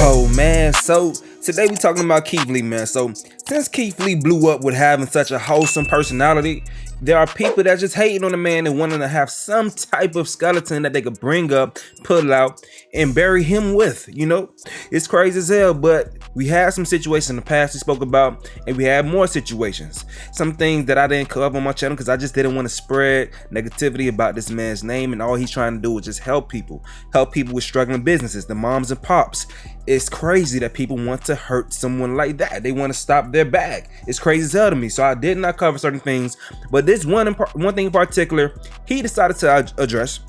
Oh man, so today we talking about Keith Lee, man. So since Keith Lee blew up with having such a wholesome personality, there are people that just hating on the man and wanting to have some type of skeleton that they could bring up, pull out, and bury him with. You know, it's crazy as hell, but we had some situations in the past we spoke about, and we had more situations. Some things that I didn't cover on my channel because I just didn't want to spread negativity about this man's name, and all he's trying to do is just help people with struggling businesses, the moms and pops. It's crazy that people want to hurt someone like that. They want to stop their bag. It's crazy as hell to me. So I did not cover certain things, but this one thing in particular, he decided to address.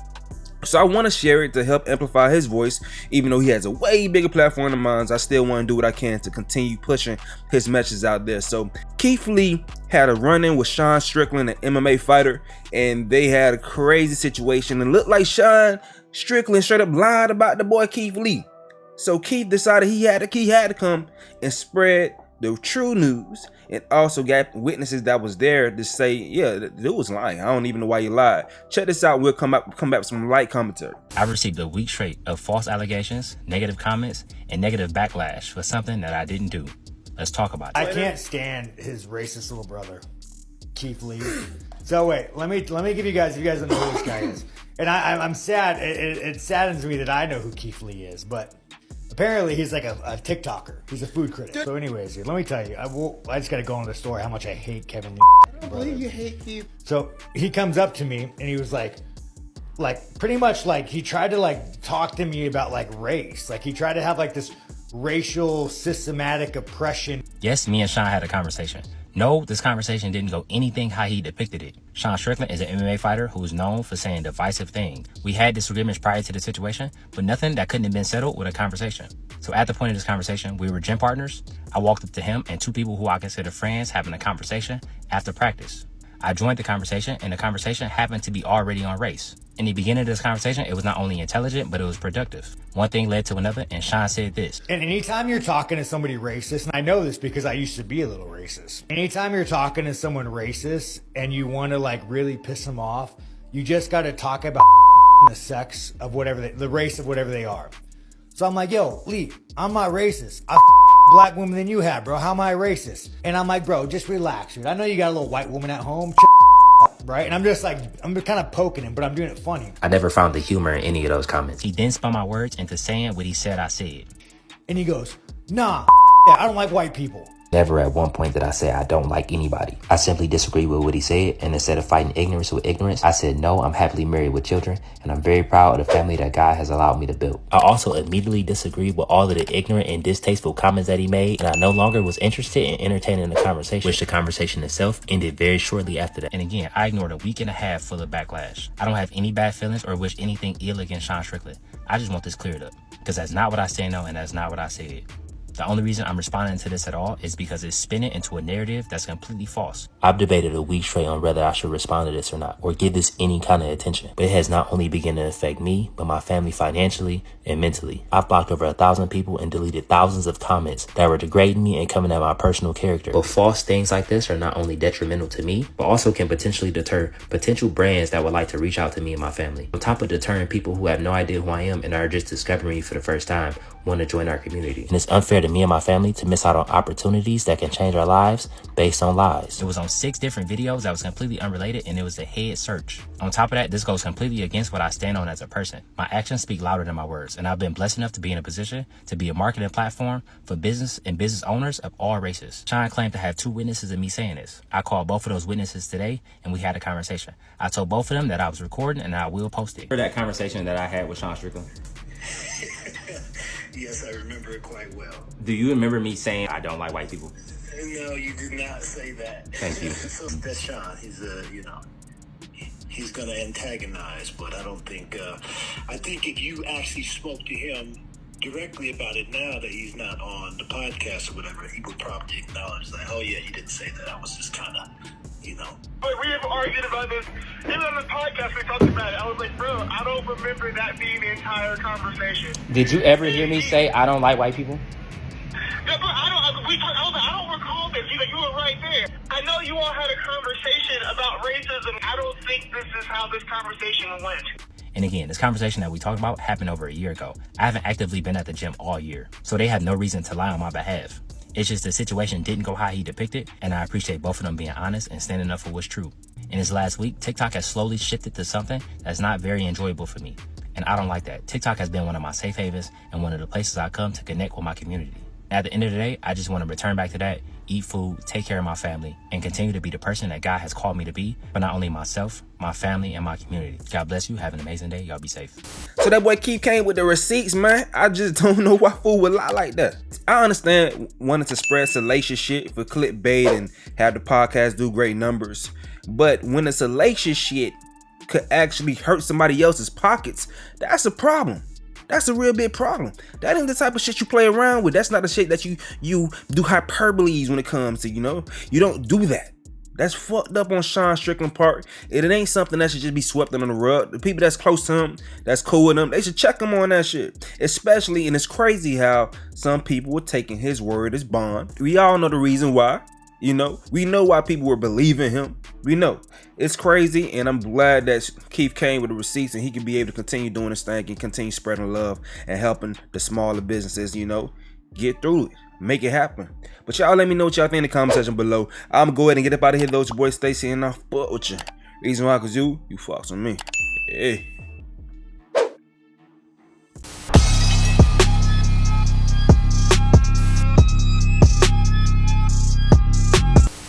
So I want to share it to help amplify his voice. Even though he has a way bigger platform than mine, I still want to do what I can to continue pushing his messages out there. So Keith Lee had a run-in with Strickland, an MMA fighter, and they had a crazy situation. And looked like Strickland straight up lied about the boy Keith Lee. So Keith decided he had to come and spread the true news, and also got witnesses that was there to say, yeah, the dude was lying. I don't even know why you lied. Check this out. We'll come back with some light commentary. I received a week straight of false allegations, negative comments, and negative backlash for something that I didn't do. Let's talk about it. I can't stand his racist little brother, Keith Lee. So wait, let me give you guys, if you guys don't know who this guy is. And I'm sad. It saddens me that I know who Keith Lee is, but apparently he's like a TikToker. He's a food critic. So anyways, let me tell you, I just got to go into the story how much I hate Kevin Lee. I don't believe you hate Keith. So he comes up to me and he was like pretty much like he tried to like talk to me about like race. Like he tried to have like this racial systematic oppression. Yes, me and Sean had a conversation. No, this conversation didn't go anything how he depicted it. Strickland is an MMA fighter who is known for saying divisive things. We had disagreements prior to the situation, but nothing that couldn't have been settled with a conversation. So at the point of this conversation, we were gym partners. I walked up to him and two people who I consider friends having a conversation after practice. I joined the conversation, and the conversation happened to be already on race. In the beginning of this conversation, it was not only intelligent, but it was productive. One thing led to another, and Sean said this. And anytime you're talking to somebody racist, and I know this because I used to be a little racist. Anytime you're talking to someone racist and you want to like really piss them off, you just got to talk about the sex of whatever, the race of whatever they are. So I'm like, yo, Lee, I'm not racist. I black woman than you have, bro. How am I racist? And I'm like, bro, just relax, dude. I know you got a little white woman at home, right? And I'm just like, I'm just kind of poking him, but I'm doing it funny. I never found the humor in any of those comments. He then spun my words into saying what he said I said. And he goes, nah, I don't like white people. Never at one point did I say I don't like anybody. I simply disagree with what he said, and instead of fighting ignorance with ignorance, I said no, I'm happily married with children, and I'm very proud of the family that God has allowed me to build. I also immediately disagreed with all of the ignorant and distasteful comments that he made, and I no longer was interested in entertaining the conversation, which the conversation itself ended very shortly after that. And again, I ignored a week and a half full of backlash. I don't have any bad feelings or wish anything ill against Strickland. I just want this cleared up, because that's not what I stand on, and that's not what I said. The only reason I'm responding to this at all is because it's spinning into a narrative that's completely false. I've debated a week straight on whether I should respond to this or not, or give this any kind of attention. But it has not only begun to affect me, but my family financially and mentally. I've blocked over 1,000 people and deleted thousands of comments that were degrading me and coming at my personal character. But false things like this are not only detrimental to me, but also can potentially deter potential brands that would like to reach out to me and my family. On top of deterring people who have no idea who I am and are just discovering me for the first time, want to join our community. And it's unfair to me and my family to miss out on opportunities that can change our lives based on lies. It was on 6 different videos that was completely unrelated, and it was a head search. On top of that, this goes completely against what I stand on as a person. My actions speak louder than my words, and I've been blessed enough to be in a position to be a marketing platform for business and business owners of all races. Sean claimed to have 2 witnesses of me saying this. I called both of those witnesses today, and we had a conversation. I told both of them that I was recording, and I will post it. For that conversation that I had with Strickland. Yes, I remember it quite well. Do you remember me saying I don't like white people? No, you did not say that. Thank you. So that's Sean. He's he's gonna antagonize, but I don't think. I think if you actually spoke to him directly about it now that he's not on the podcast or whatever, he would probably acknowledge that. Oh yeah, you didn't say that. I was just kind of, But we have argued about this. Even on the podcast, we talked about it. I was like, bro, I don't remember that being the entire conversation. Did you ever hear me say I don't like white people? Yeah, but I don't recall this. You were right there. I know you all had a conversation about racism. I don't think this is how this conversation went. And again, this conversation that we talked about happened over a year ago. I haven't actively been at the gym all year, so they have no reason to lie on my behalf. It's just the situation didn't go how he depicted, and I appreciate both of them being honest and standing up for what's true. In this last week, TikTok has slowly shifted to something that's not very enjoyable for me, and I don't like that. TikTok has been one of my safe havens and one of the places I come to connect with my community. At the end of the day, I just want to return back to that, eat food, take care of my family, and continue to be the person that God has called me to be, but not only myself, my family, and my community. God bless you. Have an amazing day. Y'all be safe. So that boy Keith came with the receipts, man. I just don't know why fool would lie like that. I understand wanting to spread salacious shit for clickbait and have the podcast do great numbers, but when the salacious shit could actually hurt somebody else's pockets, that's a problem. That's a real big problem. That ain't the type of shit you play around with. That's not the shit that you do hyperboles when it comes to, you know? You don't do that. That's fucked up on Sean Strickland part. It ain't something that should just be swept under the rug. The people that's close to him, that's cool with him, they should check him on that shit. Especially, and it's crazy how some people were taking his word as bond. We all know the reason why. You know, we know why people were believing him. We know. It's crazy, and I'm glad that Keith came with the receipts and he can be able to continue doing his thing and continue spreading love and helping the smaller businesses, you know, get through it, make it happen. But y'all let me know what y'all think in the comment section below. I'm gonna go ahead and get up out of here. Those your boy Stacy, and I fuck with you. Reason why, cause you fucks with me. Hey.